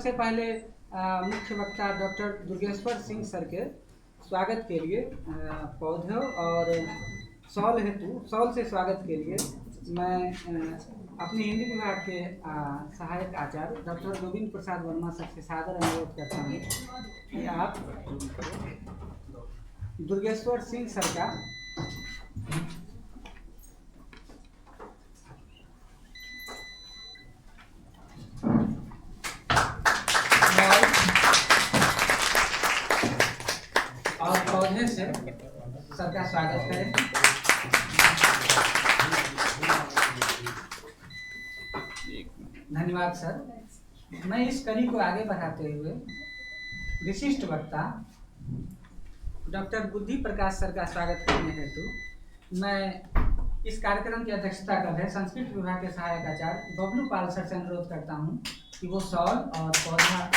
सबसे पहले मुख्य वक्ता डॉक्टर दुर्गेश्वर सिंह सर के स्वागत के लिए पौधों और सॉल से स्वागत के लिए मैं अपने हिंदी विभाग के सहायक आचार्य डॉक्टर गोविंद प्रसाद वर्मा सर से सादर अनुरोध करता हूँ कि आप दुर्गेश्वर सिंह सर का और पौधे से सर का स्वागत करें। धन्यवाद सर। मैं इस कड़ी को आगे बढ़ाते हुए विशिष्ट वक्ता डॉक्टर बुद्धि प्रकाश सर का स्वागत करने हेतु मैं इस कार्यक्रम की अध्यक्षता कर रहे संस्कृत विभाग के सहायक आचार्य बबलू पाल सर से अनुरोध करता हूं कि वो सॉल और पौधा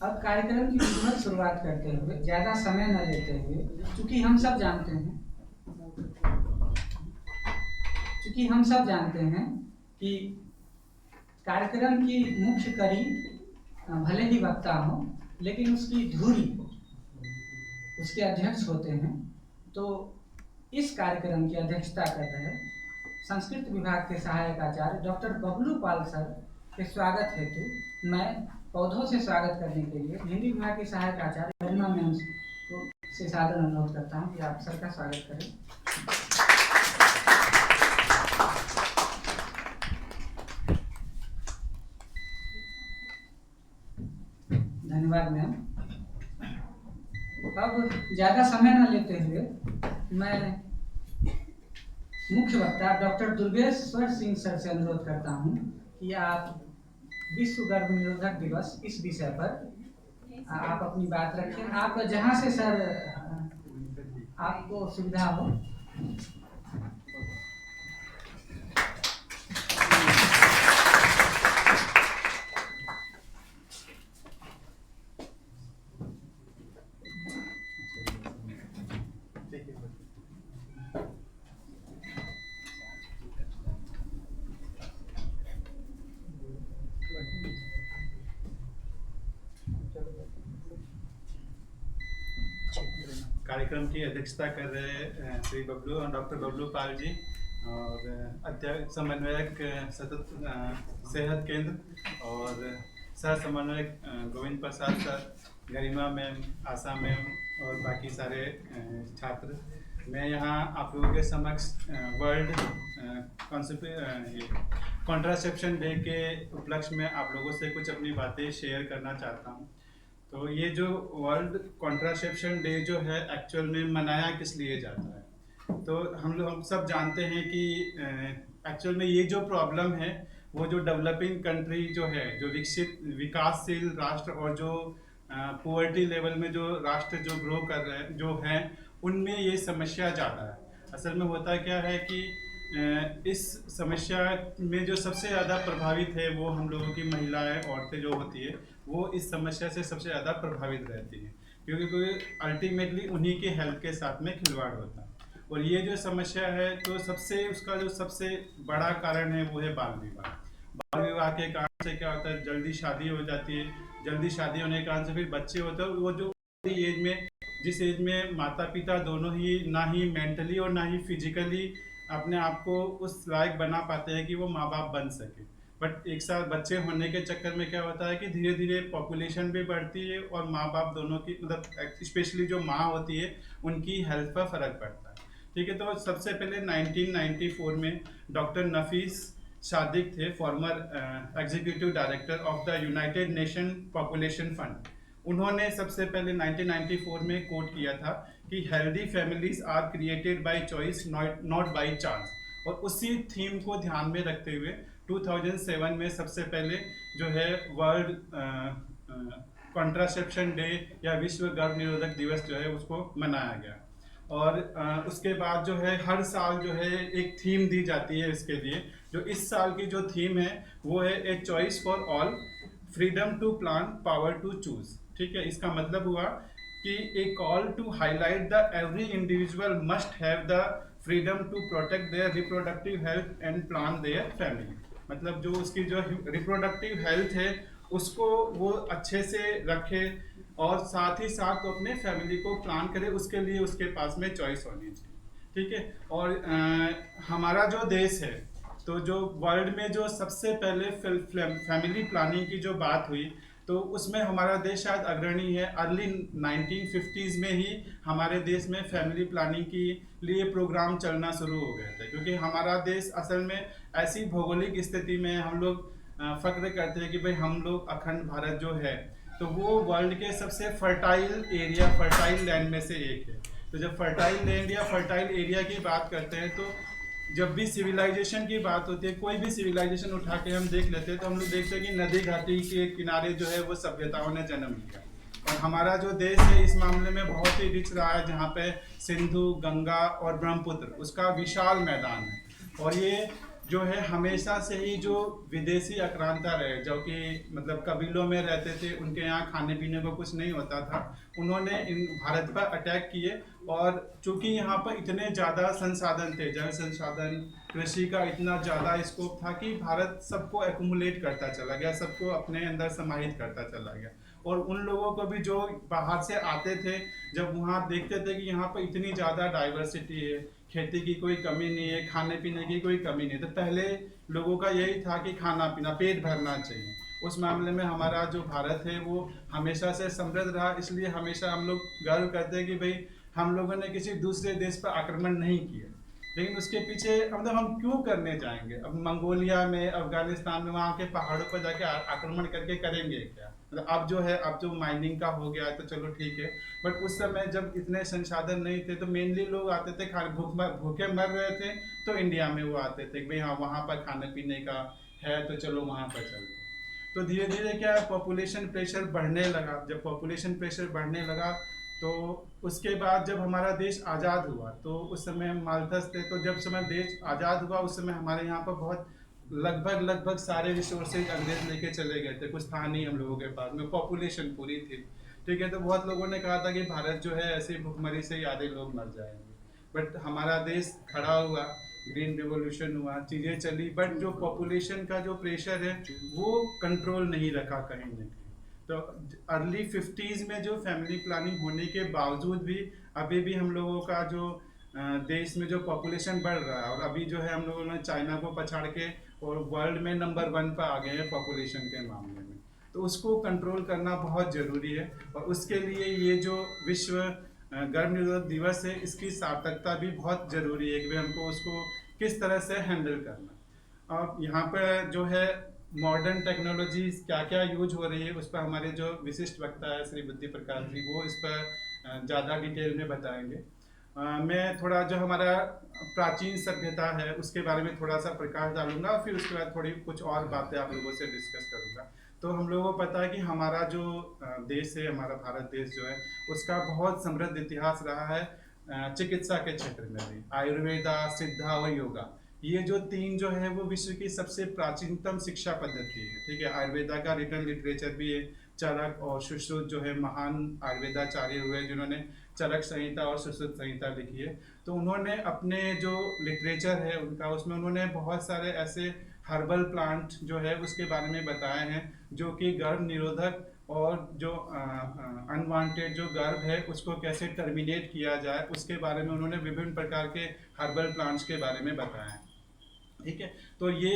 अब कार्यक्रम की विधिवत शुरुआत करते हुए ज्यादा समय न लेते हुए चूंकि हम सब जानते हैं कि कार्यक्रम की मुख्य कड़ी भले ही वक्ता हो लेकिन उसकी धुरी उसके अध्यक्ष होते हैं। तो इस कार्यक्रम की अध्यक्षता कर रहे संस्कृत विभाग के सहायक आचार्य डॉक्टर बबलू पाल सर के स्वागत हेतु मैं पौधों से स्वागत करने के लिए हिंदी विभाग के सहायक आचार्य गरिमा मैम को से सादर अनुरोध करता हूं कि आप सर का स्वागत करें। धन्यवाद मैम। अब ज्यादा समय न लेते हुए मैं मुख्य वक्ता डॉक्टर दुर्गेश्वर सिंह सर से अनुरोध करता हूं कि आप विश्व गर्भ निरोधक दिवस इस विषय पर आप अपनी बात रखें। आप जहां से सर आपको सुविधा हो। कार्यक्रम की अध्यक्षता कर रहे श्री बबलू डॉक्टर बबलू पाल जी और अध्यक्ष समन्वयक सतत सेहत केंद्र और सह समन्वयक गोविंद प्रसाद सर, गरिमा मैम, आशा मैम और बाकी सारे छात्र। मैं यहाँ आप लोगों के समक्ष वर्ल्ड कॉन्ट्रासेप्शन डे के उपलक्ष्य में आप लोगों से कुछ अपनी बातें शेयर करना चाहता हूँ। तो ये जो वर्ल्ड कॉन्ट्रासेप्शन डे जो है एक्चुअल में मनाया किस लिए जाता है, तो हम सब जानते हैं कि एक्चुअल में ये जो प्रॉब्लम है वो जो डेवलपिंग कंट्री जो है, जो विकासशील राष्ट्र और जो पुअर्टी लेवल में जो राष्ट्र जो ग्रो कर रहे हैं जो हैं, उनमें ये समस्या ज़्यादा है। असल में होता क्या है कि इस समस्या में जो सबसे ज़्यादा प्रभावित है वो हम लोगों की महिलाएं, औरतें जो होती है वो इस समस्या से सबसे ज़्यादा प्रभावित रहती है, क्योंकि अल्टीमेटली उन्हीं के हेल्थ के साथ में खिलवाड़ होता है। और ये जो समस्या है तो उसका जो सबसे बड़ा कारण है वो है बाल विवाह। बाल विवाह के कारण से क्या होता है, जल्दी शादी हो जाती है। जल्दी शादी होने के कारण से फिर बच्चे होते हैं। वो जो एज में, जिस एज में माता पिता दोनों ही ना ही मेंटली और ना ही फिजिकली अपने आप को उस लायक बना पाते हैं कि वो माँ बाप बन सके, बट एक साथ बच्चे होने के चक्कर में क्या होता है कि धीरे धीरे पॉपुलेशन भी बढ़ती है और माँ बाप दोनों की, मतलब स्पेशली जो माँ होती है उनकी हेल्थ पर फर्क पड़ता है। ठीक है, तो सबसे पहले 1994 में डॉक्टर नफीस सादिक थे, former executive director of the united nation population fund. उन्होंने सबसे पहले 1994 में कोट किया था कि healthy families are created by choice not by chance. और उसी थीम को ध्यान में रखते हुए 2007 में सबसे पहले जो है वर्ल्ड कॉन्ट्रासेप्शन डे या विश्व गर्भ निरोधक दिवस जो है उसको मनाया गया। और उसके बाद जो है हर साल जो है एक थीम दी जाती है इसके लिए, जो इस साल की जो थीम है वो है a choice for all, freedom to plan, power to choose. ठीक है, इसका मतलब हुआ कि a call to highlight the every individual must have the freedom to protect their reproductive health and plan their family. मतलब जो उसकी जो रिप्रोडक्टिव हेल्थ है उसको वो अच्छे से रखे और साथ ही साथ वो अपने फैमिली को प्लान करे, उसके लिए उसके पास में चॉइस होनी चाहिए। ठीक है, और हमारा जो देश है, तो जो वर्ल्ड में जो सबसे पहले फैमिली प्लानिंग की जो बात हुई तो उसमें हमारा देश शायद अग्रणी है। अर्ली 1950s में ही हमारे देश में फैमिली प्लानिंग के लिए प्रोग्राम चलना शुरू हो गए थे, क्योंकि हमारा देश असल में ऐसी भौगोलिक स्थिति में हम लोग फक्र करते हैं कि भाई हम लोग अखंड भारत जो है तो वो वर्ल्ड के सबसे फर्टाइल एरिया, फर्टाइल लैंड में से एक है। तो जब फर्टाइल लैंड या फर्टाइल एरिया की बात करते हैं तो जब भी सिविलाइजेशन की बात होती है, कोई भी सिविलाइजेशन उठा के हम देख लेते हैं तो हम लोग देखते हैं कि नदी घाटी के किनारे जो है वो सभ्यताओं ने जन्म लिया। और हमारा जो देश है इस मामले में बहुत ही रिच रहा है, जहाँ पे सिंधु, गंगा और ब्रह्मपुत्र उसका विशाल मैदान है। और ये जो है हमेशा से ही जो विदेशी आक्रांता रहे, जो कि मतलब कबीलों में रहते थे, उनके यहाँ खाने पीने को कुछ नहीं होता था, उन्होंने इन भारत पर अटैक किए। और चूंकि यहाँ पर इतने ज़्यादा संसाधन थे, जल संसाधन, कृषि का इतना ज़्यादा स्कोप था कि भारत सबको एक्युमुलेट करता चला गया, सबको अपने अंदर समाहित करता चला गया। और उन लोगों को भी जो बाहर से आते थे, जब वहाँ देखते थे कि यहाँ पर इतनी ज़्यादा डाइवर्सिटी है, खेती की कोई कमी नहीं है, खाने पीने की कोई कमी नहीं है, तो पहले लोगों का यही था कि खाना पीना, पेट भरना चाहिए। उस मामले में हमारा जो भारत है वो हमेशा से समृद्ध रहा। इसलिए हमेशा हम लोग गर्व करते हैं कि भाई हम लोगों ने किसी दूसरे देश पर आक्रमण नहीं किया। लेकिन उसके पीछे मतलब हम क्यों करने जाएंगे? अब मंगोलिया में, अफगानिस्तान में, वहाँ के पहाड़ों पर जाके आक्रमण करके करेंगे क्या? मतलब अब जो है, अब जो माइनिंग का हो गया है तो चलो ठीक है, बट उस समय जब इतने संसाधन नहीं थे तो मेनली लोग आते थे, भूखे मर रहे थे तो इंडिया में वो आते थे भाई हाँ वहाँ पर खाने पीने का है तो चलो वहाँ पर चलते। तो धीरे धीरे क्या है, पॉपुलेशन प्रेशर बढ़ने लगा। जब पॉपुलेशन प्रेशर बढ़ने लगा तो उसके बाद जब हमारा देश आज़ाद हुआ तो उस समय हम मालथस थे, तो जब समय देश आज़ाद हुआ उस समय हमारे यहाँ पर बहुत लगभग सारे रिसोर्सेज अंग्रेज लेके चले गए थे, कुछ था नहीं हम लोगों के पास में, पॉपुलेशन पूरी थी। ठीक है, तो बहुत लोगों ने कहा था कि भारत जो है ऐसे भुखमरी से ही आधे लोग मर जाएंगे, बट हमारा देश खड़ा हुआ, ग्रीन रिवॉल्यूशन हुआ, चीज़ें चली, बट जो पॉपुलेशन का जो प्रेशर है वो कंट्रोल नहीं रखा कहीं ना कहीं। तो अर्ली 50s में जो फैमिली प्लानिंग होने के बावजूद भी अभी भी हम लोगों का जो देश में जो पॉपुलेशन बढ़ रहा है, और अभी जो है हम लोगों ने चाइना को पछाड़ के और वर्ल्ड में नंबर 1 पर आ गए हैं पॉपुलेशन के मामले में, तो उसको कंट्रोल करना बहुत ज़रूरी है। और उसके लिए ये जो विश्व गर्भ निरोधक दिवस है, इसकी सार्थकता भी बहुत ज़रूरी है कि हमको उसको किस तरह से हैंडल करना। और यहाँ पर जो है मॉडर्न टेक्नोलॉजीज क्या क्या यूज हो रही है उस पर हमारे जो विशिष्ट वक्ता है श्री बुद्धि प्रकाश जी, वो इस पर ज़्यादा डिटेल में बताएंगे। मैं थोड़ा जो हमारा प्राचीन सभ्यता है उसके बारे में थोड़ा सा प्रकाश डालूंगा, फिर उसके बाद थोड़ी कुछ और बातें आप लोगों से डिस्कस करूंगा। तो हम लोगों को पता है कि हमारा जो देश है, हमारा भारत देश जो है, उसका बहुत समृद्ध इतिहास रहा है चिकित्सा के क्षेत्र में भी। आयुर्वेदा, सिद्धा और योगा, ये जो 3 जो है वो विश्व की सबसे प्राचीनतम शिक्षा पद्धति है। ठीक है, आयुर्वेदा का रिटर्न लिटरेचर भी है। चरक और सुश्रुत जो है महान आयुर्वेदाचार्य हुए जिन्होंने चरक संहिता और सुश्रुत संहिता लिखी है, तो उन्होंने अपने जो लिटरेचर है उनका, उसमें उन्होंने बहुत सारे ऐसे हर्बल प्लांट जो है उसके बारे में बताए हैं जो कि गर्भ निरोधक और जो अनवांटेड जो गर्भ है उसको कैसे टर्मिनेट किया जाए उसके बारे में उन्होंने विभिन्न प्रकार के हर्बल प्लांट्स के बारे में बताया है। ठीक है, तो ये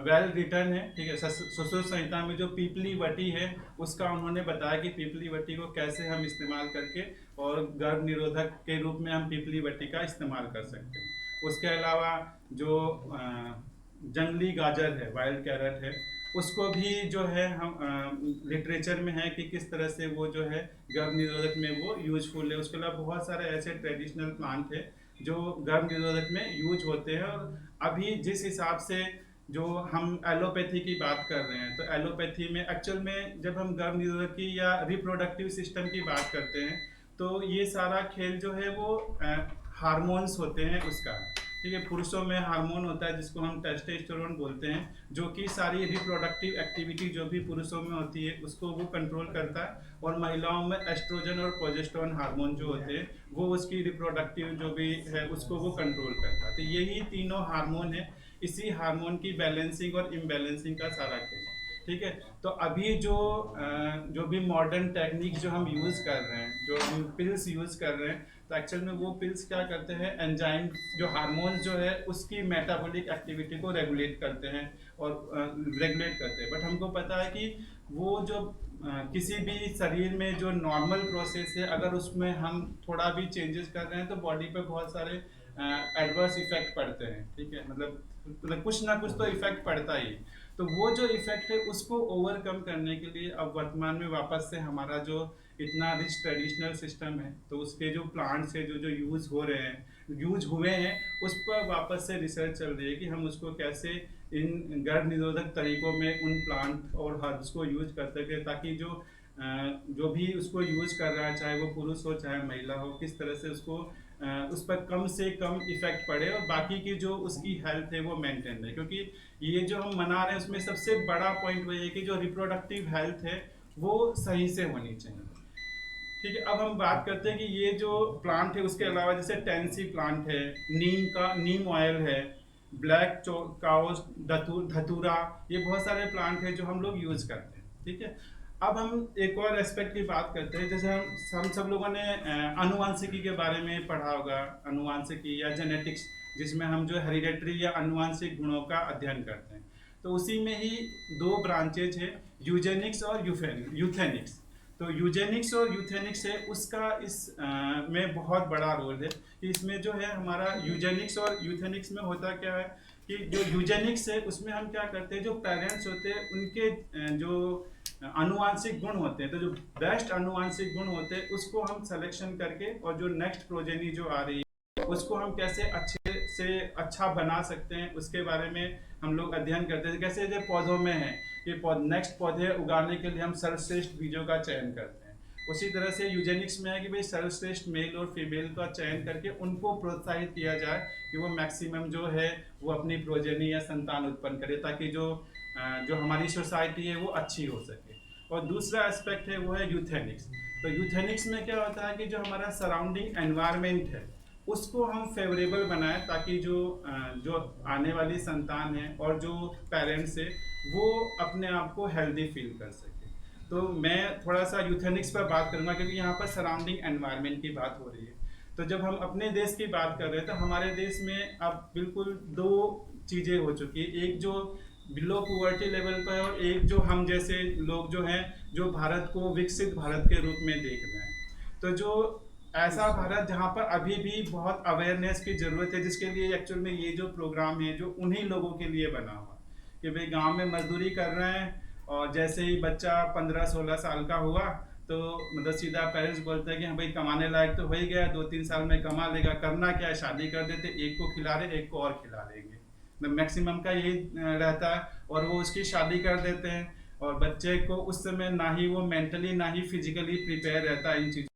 वेल रिटर्न है। ठीक है, सुश्रुत संहिता में जो पीपली वटी है उसका उन्होंने बताया कि पीपली वटी को कैसे हम इस्तेमाल करके और गर्भ निरोधक के रूप में हम पीपली वटी का इस्तेमाल कर सकते हैं। उसके अलावा जो जंगली गाजर है, वाइल्ड कैरेट है, उसको भी जो है हम लिटरेचर में है कि किस तरह से वो जो है गर्भ निरोधक में वो यूजफुल है। उसके अलावा बहुत सारे ऐसे ट्रेडिशनल प्लांट है जो गर्भ निरोधक में यूज होते हैं। और अभी जिस हिसाब से जो हम एलोपैथी की बात कर रहे हैं, तो एलोपैथी में एक्चुअल में जब हम गर्भ निरोधक की या रिप्रोडक्टिव सिस्टम की बात करते हैं तो ये सारा खेल जो है वो हार्मोन्स होते हैं उसका। ठीक है। पुरुषों में हार्मोन होता है जिसको हम टेस्टोस्टेरोन बोलते हैं, जो कि सारी रिप्रोडक्टिव एक्टिविटी जो भी पुरुषों में होती है उसको वो कंट्रोल करता है, और महिलाओं में एस्ट्रोजन और प्रोजेस्टेरोन हार्मोन जो होते हैं वो उसकी रिप्रोडक्टिव जो भी है उसको वो कंट्रोल करता है। तो यही तीनों हार्मोन है, इसी हार्मोन की बैलेंसिंग और इम्बैलेंसिंग का सारा खेल है, ठीक है। तो अभी जो भी मॉडर्न टेक्निक जो हम यूज़ कर रहे हैं, जो हम पिल्स यूज़ कर रहे हैं, तो एक्चुअल में वो पिल्स क्या करते हैं, एंजाइम जो हार्मोन्स जो है उसकी मेटाबॉलिक एक्टिविटी को रेगुलेट करते हैं और रेगुलेट करते हैं। बट हमको पता है कि वो जो किसी भी शरीर में जो नॉर्मल प्रोसेस है, अगर उसमें हम थोड़ा भी चेंजेस कर रहे हैं तो बॉडी पे बहुत सारे एडवर्स इफेक्ट पड़ते हैं, ठीक है। मतलब कुछ ना कुछ तो इफेक्ट पड़ता ही। तो वो जो इफेक्ट है उसको ओवरकम करने के लिए अब वर्तमान में वापस से हमारा जो इतना रिच ट्रेडिशनल सिस्टम है, तो उसके जो प्लांट्स है जो यूज़ हो रहे हैं, यूज हुए हैं, उस पर वापस से रिसर्च चल रही है कि हम उसको कैसे इन गर्भ निरोधक तरीकों में उन प्लांट और हर्ब्स को यूज कर सके, ताकि जो भी उसको यूज कर रहा है, चाहे वो पुरुष हो चाहे महिला हो, किस तरह से उसको उस पर कम से कम इफेक्ट पड़े और बाकी की जो उसकी हेल्थ है वो मेंटेन रहे। क्योंकि ये जो हम मना रहे हैं उसमें सबसे बड़ा पॉइंट वही है कि जो रिप्रोडक्टिव हेल्थ है वो सही से होनी चाहिए, ठीक है। अब हम बात करते हैं कि ये जो प्लांट है उसके अलावा जैसे टेंसी प्लांट है, नीम ऑयल है, ब्लैक काउस धतूरा, ये बहुत सारे प्लांट है जो हम लोग यूज करते हैं, ठीक है। अब हम एक और एस्पेक्ट की बात करते हैं, जैसे हम सब लोगों ने अनुवांशिकी के बारे में पढ़ा होगा, अनुवांशिकी या जेनेटिक्स, जिसमें हम जो हेरिडेटरी या अनुवांशिक गुणों का अध्ययन करते हैं। तो उसी में ही दो ब्रांचेज है, यूजेनिक्स और यूथेनिक्स। तो यूजेनिक्स और यूथेनिक्स है उसका में बहुत बड़ा रोल है कि इसमें जो है हमारा यूजेनिक्स और यूथेनिक्स में होता क्या है कि जो यूजेनिक्स है उसमें हम क्या करते हैं, जो पेरेंट्स होते हैं उनके जो अनुवांशिक गुण होते हैं, तो जो बेस्ट अनुवांशिक गुण होते हैं उसको हम सिलेक्शन करके, और जो नेक्स्ट प्रोजेनी जो आ रही है उसको हम कैसे अच्छे से अच्छा बना सकते हैं उसके बारे में हम लोग अध्ययन करते हैं। कैसे जो पौधों में है कि नेक्स्ट पौधे उगाने के लिए हम सर्वश्रेष्ठ बीजों का चयन करते हैं, उसी तरह से यूजेनिक्स में है कि भाई सर्वश्रेष्ठ मेल और फीमेल का चयन करके उनको प्रोत्साहित किया जाए कि वो मैक्सिमम जो है वो अपनी प्रोजेनी या संतान उत्पन्न करे, ताकि जो हमारी सोसाइटी है वो अच्छी हो सके। और दूसरा एस्पेक्ट है वो है यूथेनिक्स। तो यूथेनिक्स में क्या होता है कि जो हमारा सराउंडिंग एनवायरनमेंट है उसको हम फेवरेबल बनाएं, ताकि जो आने वाली संतान है और जो पेरेंट्स है वो अपने आप को हेल्दी फील कर सके। तो मैं थोड़ा सा यूथेनिक्स पर बात करूंगा क्योंकि यहाँ पर सराउंडिंग एनवायरनमेंट की बात हो रही है। तो जब हम अपने देश की बात कर रहे हैं तो हमारे देश में अब बिल्कुल दो चीज़ें हो चुकी है, एक जो बिलो पुअर्टी लेवल पर है और एक जो हम जैसे लोग जो हैं जो भारत को विकसित भारत के रूप में देख रहे हैं। तो जो ऐसा भारत जहाँ पर अभी भी बहुत अवेयरनेस की ज़रूरत है, जिसके लिए एक्चुअल में ये जो प्रोग्राम है जो उन्हीं लोगों के लिए बना हुआ कि भाई गांव में मजदूरी कर रहे हैं और जैसे ही बच्चा 15-16 साल का हुआ तो मतलब सीधा पेरेंट्स बोलते हैं कि हाँ भाई कमाने लायक तो हो ही गया, 2-3 साल में कमा लेगा, करना क्या है, शादी कर देते, एक को खिला रहे एक को और खिला देंगे, मतलब मैक्सिमम का यही रहता है। और वो उसकी शादी कर देते हैं और बच्चे को उस समय ना ही वो मेंटली ना ही फिजिकली प्रिपेयर रहता है इन चीज़ों